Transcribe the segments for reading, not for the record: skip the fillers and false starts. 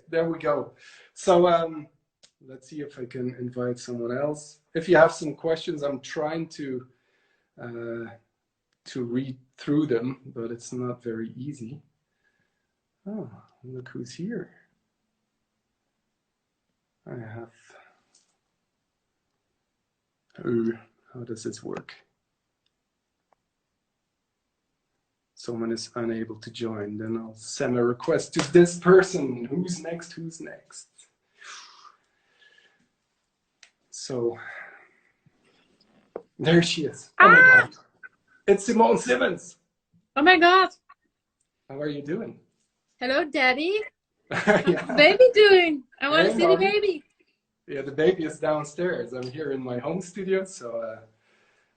there we go. So let's see if I can invite someone else. If you have some questions, I'm trying to read through them, but it's not very easy. Oh, look who's here. I have... Oh, how does this work? Someone is unable to join, then I'll send a request to this person. Who's next? Who's next? So, there she is. Oh my God. It's Simone Simmons. Oh my God. How are you doing? Hello, Daddy. Yeah. How's the baby doing? I want to Hey, see Mom. the baby. Yeah, the baby is downstairs. I'm here in my home studio, so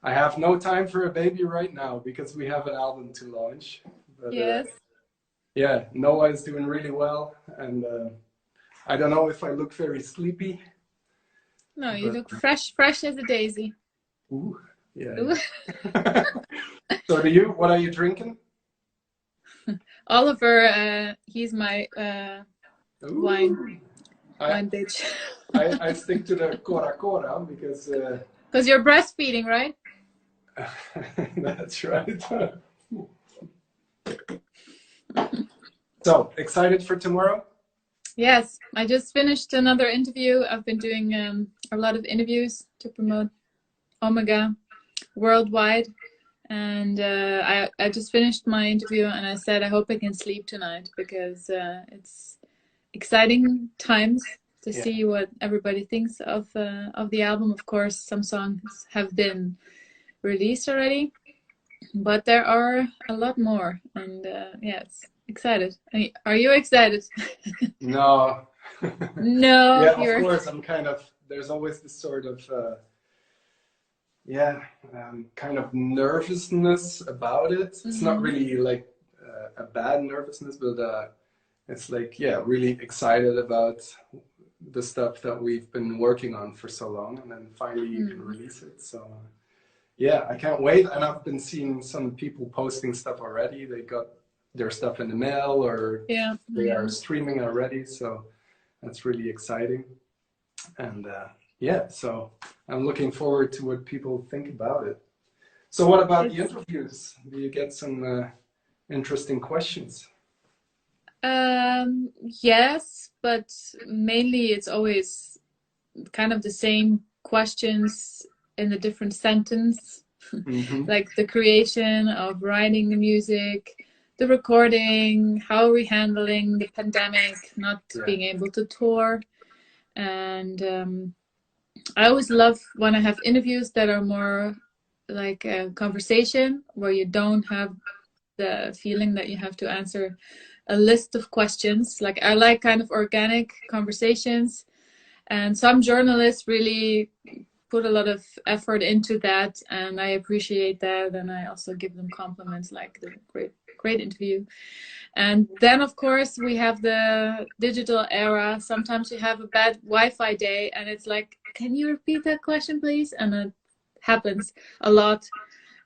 I have no time for a baby right now because we have an album to launch. But, Yes. yeah, Noah is doing really well, and I don't know if I look very sleepy. No, you look fresh as a daisy. Ooh, yeah. Ooh. Yeah. So what are you drinking? Oliver, he's my wine bitch. I stick to the Cora because... Because you're breastfeeding, right? That's right. So, excited for tomorrow? Yes, I just finished another interview. I've been doing a lot of interviews to promote Omega worldwide. And I just finished my interview and I said, I hope I can sleep tonight because it's exciting times to see what everybody thinks of the album. Of course, some songs have been released already, but there are a lot more. And yeah, it's excited. Are you excited? No. No. Yeah, of course. I'm kind of, there's always this sort of, kind of nervousness about it. It's not really like a bad nervousness, but it's like, yeah, really excited about the stuff that we've been working on for so long, and then finally you can release it. So yeah, I can't wait. And I've been seeing some people posting stuff already. They got their stuff in the mail, or they are streaming already. So that's really exciting. And yeah, so I'm looking forward to what people think about it. So what about the interviews? Do you get some interesting questions? Yes, but mainly it's always kind of the same questions in a different sentence. Like the creation of writing the music, the recording, how are we handling the pandemic, not being able to tour. And I always love when I have interviews that are more like a conversation where you don't have the feeling that you have to answer a list of questions. Like I like kind of organic conversations, and some journalists really put a lot of effort into that, and I appreciate that, and I also give them compliments like the great interview. And then of course we have the digital era. Sometimes you have a bad Wi-Fi day and it's like, can you repeat that question please? And it happens a lot.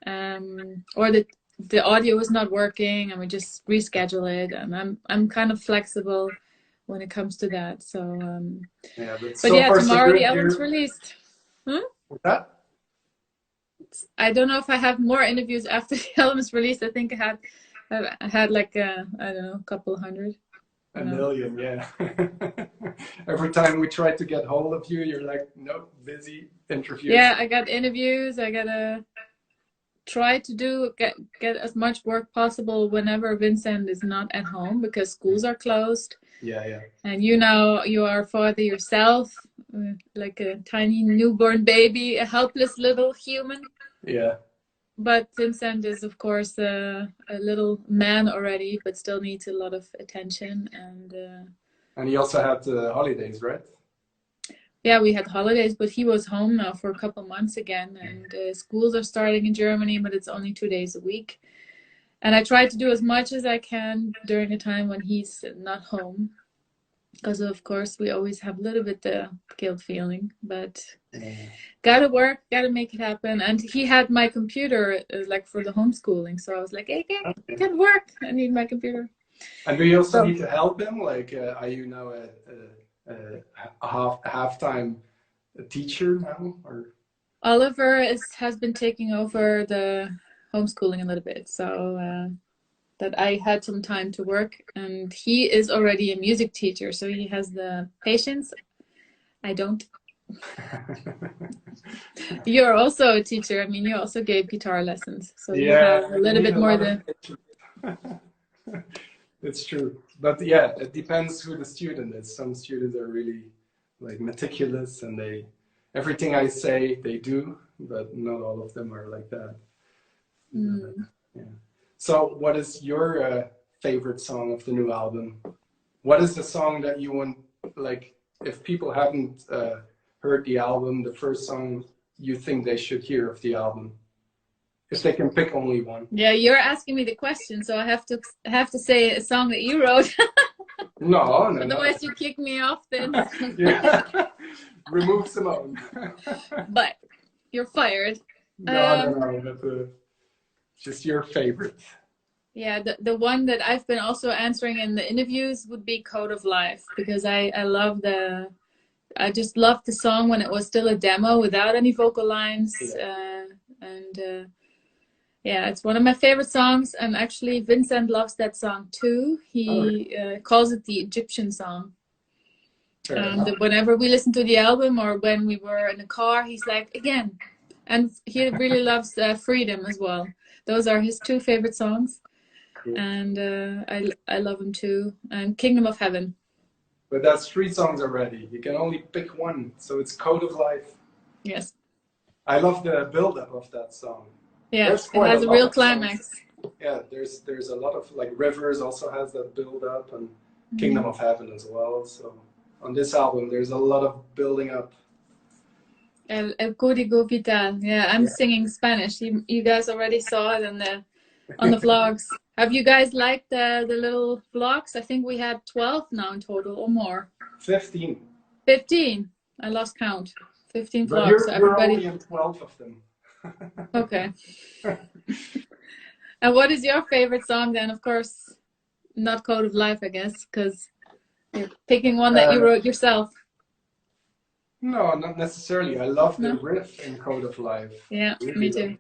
Or the audio is not working and we just reschedule it, and I'm kind of flexible when it comes to that. So but so yeah, tomorrow the album's released. What's that? I don't know if I have more interviews after the album is released. I think I had like I don't know, a couple hundred. A million, yeah. Every time we try to get hold of you, you're like, nope, busy interviews. Yeah, I got interviews. I gotta try to get as much work possible whenever Vincent is not at home because schools are closed. Yeah. And you know, you are a father yourself, like a tiny newborn baby, a helpless little human. Yeah. But Vincent is, of course, a little man already, but still needs a lot of attention. And he also had holidays, right? Yeah, we had holidays, but he was home now for a couple months again. And schools are starting in Germany, but it's only 2 days a week. And I try to do as much as I can during a time when he's not home. Because, of course, we always have a little bit the guilt feeling. But gotta work, gotta make it happen. And he had my computer like for the homeschooling. So I was like, hey, I can't work. I need my computer. And do you also So need to help him? Like, are you now a half-time teacher now, or? Oliver has been taking over the homeschooling a little bit, so that I had some time to work, and he is already a music teacher, so he has the patience. I don't. You're also a teacher. I mean, you also gave guitar lessons, so you have a You little need bit a more lot of than. patience. It's true, but yeah, it depends who the student is. Some students are really like meticulous, and everything I say they do, but not all of them are like that. Yeah. So, what is your favorite song of the new album? What is the song that you want, like, if people haven't heard the album, the first song you think they should hear of the album? If they can pick only one. Yeah, you're asking me the question, so I have to say a song that you wrote. No. Otherwise, you kick me off then. Yeah. Remove Simone. But you're fired. No. That's just your favorite. Yeah, the one that I've been also answering in the interviews would be Code of Life, because I just loved the song when it was still a demo without any vocal lines. Yeah. Yeah, it's one of my favorite songs, and actually Vincent loves that song too. He calls it the Egyptian song. And whenever we listen to the album or when we were in the car, he's like, again. And he really loves Freedom as well. Those are his two favorite songs. Cool. And I love him too. And Kingdom of Heaven. But that's 3 songs already. You can only pick one. So it's Code of Life. Yes. I love the build-up of that song. Yeah, it has a real climax. Yeah, there's a lot of, like, Rivers also has that build-up, and Kingdom of Heaven as well. So on this album, there's a lot of building up. El Código Vital. Yeah, I'm singing Spanish. You guys already saw it on the vlogs. Have you guys liked the little vlogs? I think we had 12 now in total, or more. 15. 15. I lost count. 15 but vlogs. You're, so everybody. You're only in 12 of them. Okay. And what is your favorite song then? Of course, not Code of Life, I guess, because you're picking one that you wrote yourself. No, not necessarily. I love the riff in Code of Life. Yeah, really me too.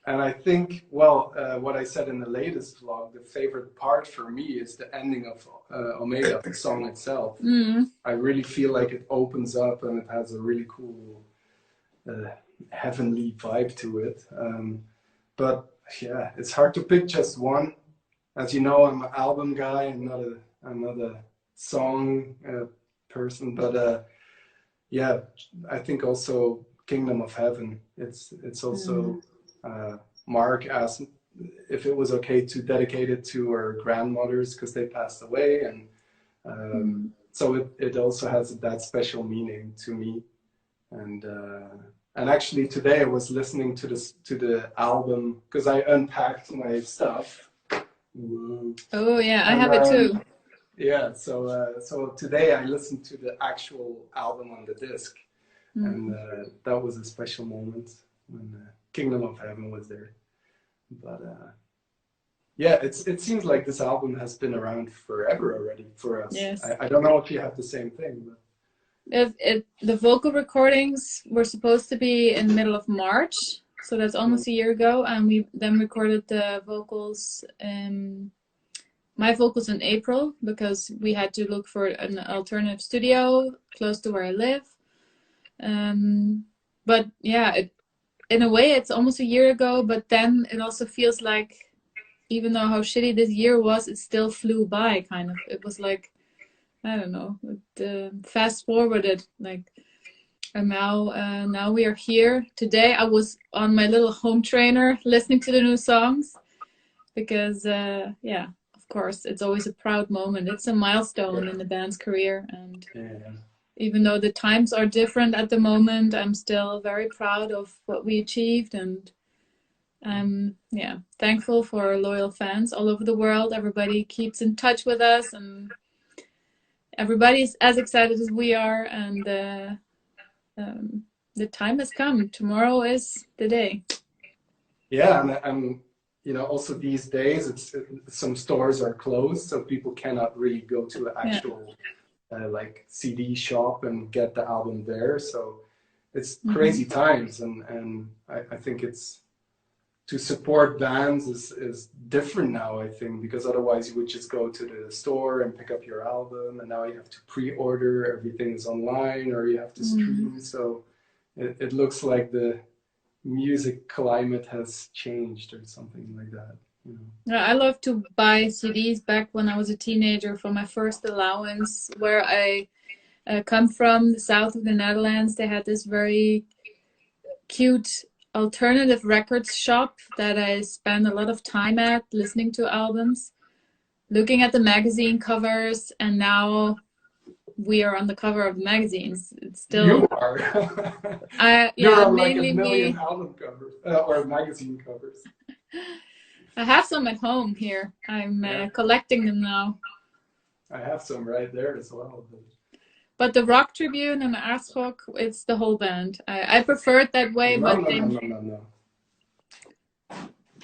And I think, well, what I said in the latest vlog, the favorite part for me is the ending of Omega, the song itself. I really feel like it opens up and it has a really cool heavenly vibe to it. But yeah, it's hard to pick just one. As you know, I'm an album guy. I'm not a song person. But yeah, I think also Kingdom of Heaven. It's also Mark asked if it was okay to dedicate it to her grandmothers because they passed away, and so it also has that special meaning to me. And actually today I was listening to the album because I unpacked my stuff. Oh yeah, I have it too. Yeah, so today I listened to the actual album on the disc, and that was a special moment when Kingdom of Heaven was there. But yeah, it seems like this album has been around forever already for us. Yes. I don't know if you have the same thing. But... The vocal recordings were supposed to be in the middle of March, so that's almost a year ago, and we then recorded the vocals, my vocals in April, because we had to look for an alternative studio close to where I live. But yeah, in a way it's almost a year ago, but then it also feels like, even though how shitty this year was, it still flew by, kind of. It was like, I don't know, fast forwarded, like, and now we are here. Today I was on my little home trainer listening to the new songs, because yeah, of course it's always a proud moment. It's a milestone in the band's career, and even though the times are different at the moment, I'm still very proud of what we achieved, and I'm thankful for loyal fans all over the world. Everybody keeps in touch with us, and everybody's as excited as we are, and the time has come. Tomorrow is the day. Yeah, and you know, also these days, some stores are closed, so people cannot really go to an actual like CD shop and get the album there. So it's crazy times, and I think it's to support bands is different now, I think, because otherwise you would just go to the store and pick up your album, and now you have to pre-order, everything is online, or you have to stream. So it looks like the music climate has changed or something like that. You know? Yeah, I love to buy CDs back when I was a teenager for my first allowance. Where I come from, the south of the Netherlands, they had this very cute alternative records shop that I spent a lot of time at, listening to albums, looking at the magazine covers, and now we are on the cover of the magazines. It's still you are. yeah, on mainly like a million me. album covers or magazine covers. I have some at home here. I'm collecting them now. I have some right there as well. But the Rock Tribune and the Arts Rock, it's the whole band. I prefer it that way, No.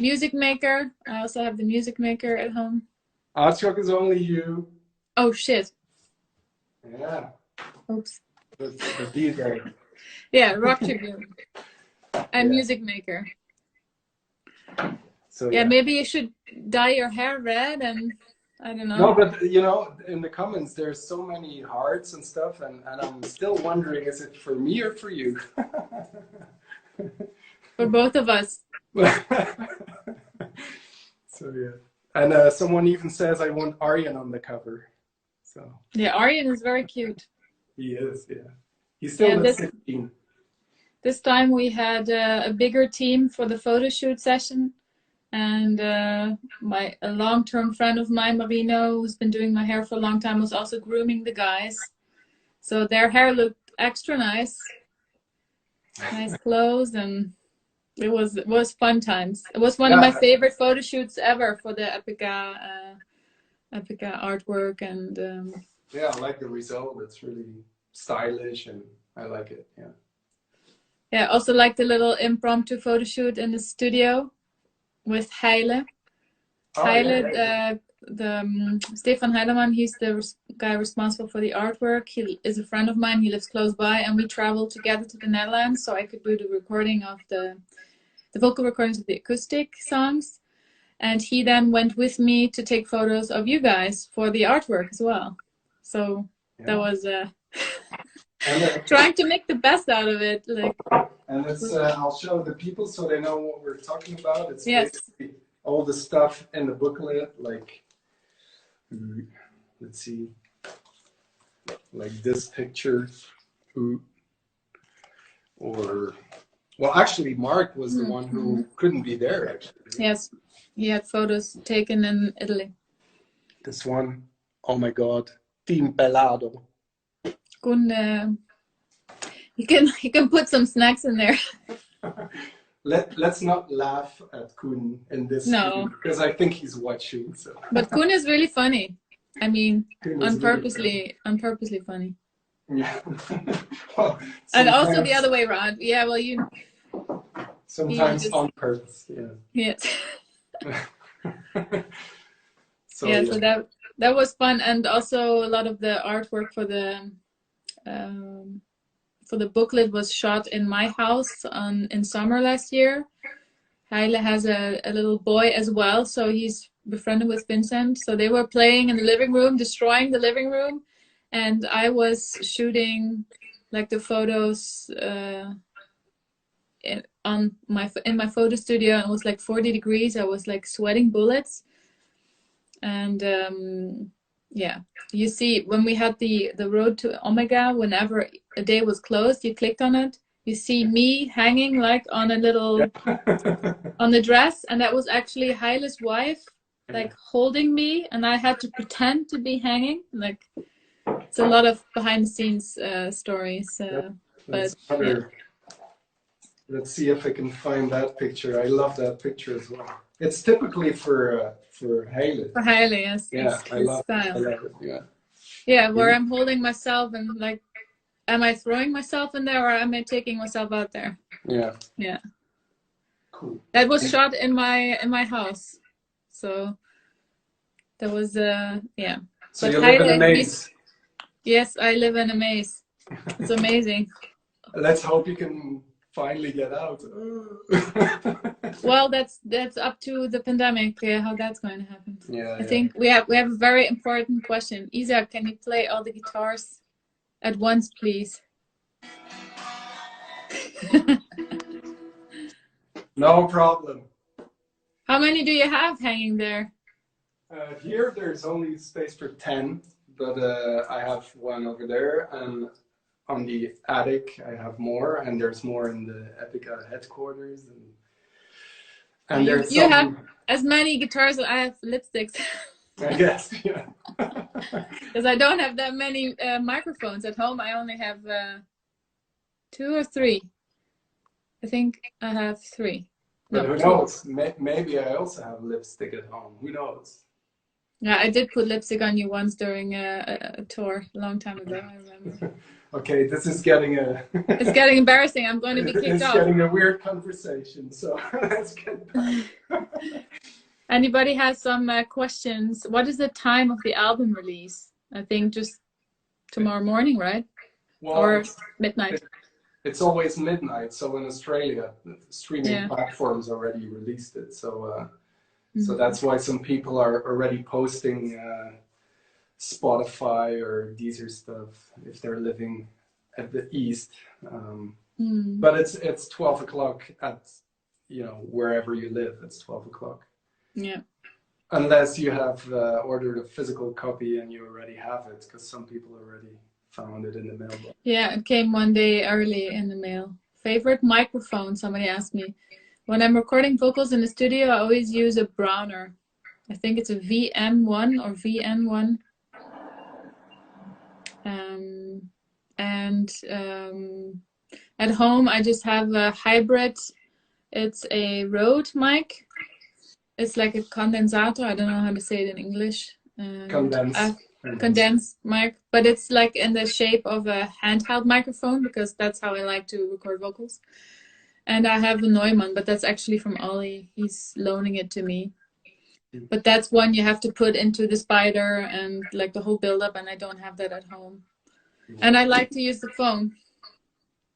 Music Maker. I also have the Music Maker at home. Arts Rock is only you. Oh, shit. Yeah. Oops. The DJ. Yeah, Rock Tribune. And Music Maker. So yeah, maybe you should dye your hair red and I don't know. No, but you know, in the comments there's so many hearts and stuff, and I'm still wondering, is it for me or for you? For both of us. So yeah. And someone even says I want Arjen on the cover. So yeah, Arjen is very cute. He is, yeah. He's still 16. This time we had a bigger team for the photo shoot session. And a long-term friend of mine, Marino, who's been doing my hair for a long time, was also grooming the guys. So their hair looked extra nice. Nice clothes, and it was fun times. It was one of my favorite photo shoots ever for the Epica artwork, and yeah, I like the result. It's really stylish, and I like it. Yeah. Yeah, I also like the little impromptu photo shoot in the studio with Heile. Stefan Heilemann, he's the guy responsible for the artwork. He is a friend of mine. He lives close by, and we traveled together to the Netherlands so I could do the recording of the vocal recordings of the acoustic songs. And he then went with me to take photos of you guys for the artwork as well. So that was trying to make the best out of it. And it's I'll show the people so they know what we're talking about. It's basically all the stuff in the booklet, like let's see, like this picture, or well, actually, Mark was the one who couldn't be there. Actually, yes, he had photos taken in Italy. This one, oh my God, Team Pelado. You can put some snacks in there. Let's not laugh at Kun in this video, because I think he's watching. So. But Kun is really funny. I mean, purposely funny. Yeah. Well, and also the other way around. Yeah, well, sometimes on purpose. Yeah. Yes. So that was fun, and also a lot of the artwork for the booklet was shot in my house in summer last year. Heile has a little boy as well, so he's befriended with Vincent. So they were playing in the living room, destroying the living room, and I was shooting like the photos in my photo studio, and it was like 40 degrees. I was like sweating bullets, and yeah, you see, when we had the road to Omega, whenever a day was closed, you clicked on it, you see me hanging like on a little on the dress, and that was actually Heile's wife, like holding me, and I had to pretend to be hanging. Like, it's a lot of behind the scenes stories. But let's see if I can find that picture. I love that picture as well. It's typically for Heile. For Heile, yes. Yeah, I love it. Yeah. Yeah, where I'm holding myself and like, am I throwing myself in there or am I taking myself out there? Yeah. Yeah. Cool. That was shot in my house, so that was yeah. So But you live in a maze. Yes, I live in a maze. It's amazing. Let's hope you can finally get out. Well, that's up to the pandemic, how that's going to happen. Yeah, I think we have a very important question. Isa, can you play all the guitars at once, please? No problem. How many do you have hanging there? Here there's only space for 10, but I have one over there, and on the attic I have more, and there's more in the Epica headquarters, and there's you have as many guitars as I have lipsticks. I guess, yeah. Because I don't have that many microphones at home. I only have 2 or 3. I think I have 3. But who knows? Maybe I also have lipstick at home. Who knows? Yeah, I did put lipstick on you once during a tour a long time ago, I remember. Okay, this is getting It's getting embarrassing. I'm going to be kicked off. It's getting a weird conversation, so let's get back. Anybody has some questions? What is the time of the album release? I think just tomorrow morning, right? Well, or midnight? It's always midnight. So in Australia, streaming platforms already released it. So so that's why some people are already posting Spotify or Deezer stuff if they're living at the east. But it's 12 o'clock at, you know, wherever you live. It's 12 o'clock. Yeah. Unless you have ordered a physical copy and you already have it, because some people already found it in the mailbox. Yeah, it came one day early in the mail. Favorite microphone? Somebody asked me. When I'm recording vocals in the studio, I always use a Browner. I think it's a VM1 or VN1. At home, I just have a hybrid. It's a Rode mic. It's like a condensator. I don't know how to say it in English. Condensed mic, but it's like in the shape of a handheld microphone because that's how I like to record vocals. And I have a Neumann, but that's actually from Ollie. He's loaning it to me. But that's one you have to put into the Spider and like the whole build-up, and I don't have that at home. And I like to use the phone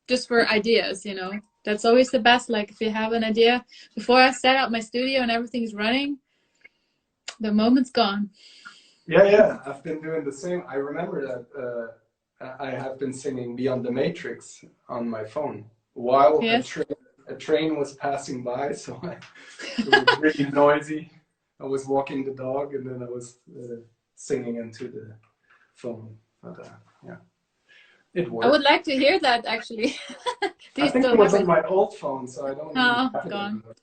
just for ideas, you know. That's always the best. Like if you have an idea, before I set up my studio and everything's running, the moment's gone. Yeah, I've been doing the same. I remember that I have been singing Beyond the Matrix on my phone while a train was passing by, so it was really noisy. I was walking the dog and then I was singing into the phone. But yeah, it worked. I would like to hear that actually. I think it was on my old phone, so I don't have it anymore.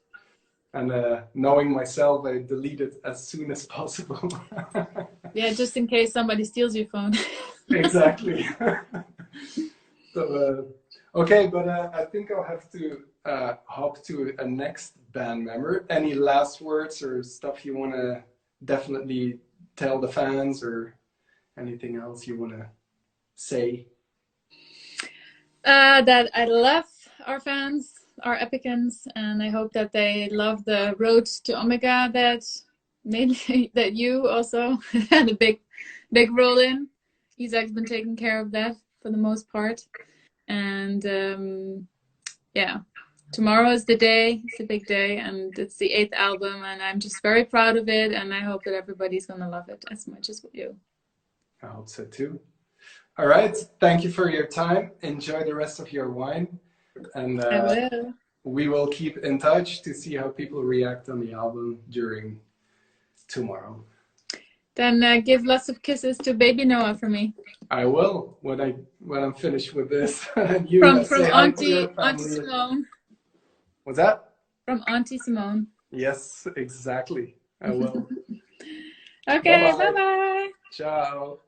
And knowing myself, I delete it as soon as possible. Yeah, just in case somebody steals your phone. Exactly. So, okay, but I think I'll have to hop to a next band member. Any last words or stuff you want to definitely tell the fans, or anything else you want to say? That I love our fans, our Epicans, and I hope that they love the road to Omega that mainly that you also had a big role in. Isaac's been taking care of that for the most part. And yeah, tomorrow is the day. It's a big day, and it's the 8th album, and I'm just very proud of it, and I hope that everybody's gonna love it as much as you. I hope so too. All right, thank you for your time. Enjoy the rest of your wine, and I will. We will keep in touch to see how people react on the album during tomorrow. Then give lots of kisses to baby Noah for me. I will when I'm finished with this. You from Auntie Simone. What's that? From Auntie Simone. Yes, exactly. I will. Okay, bye-bye. Ciao.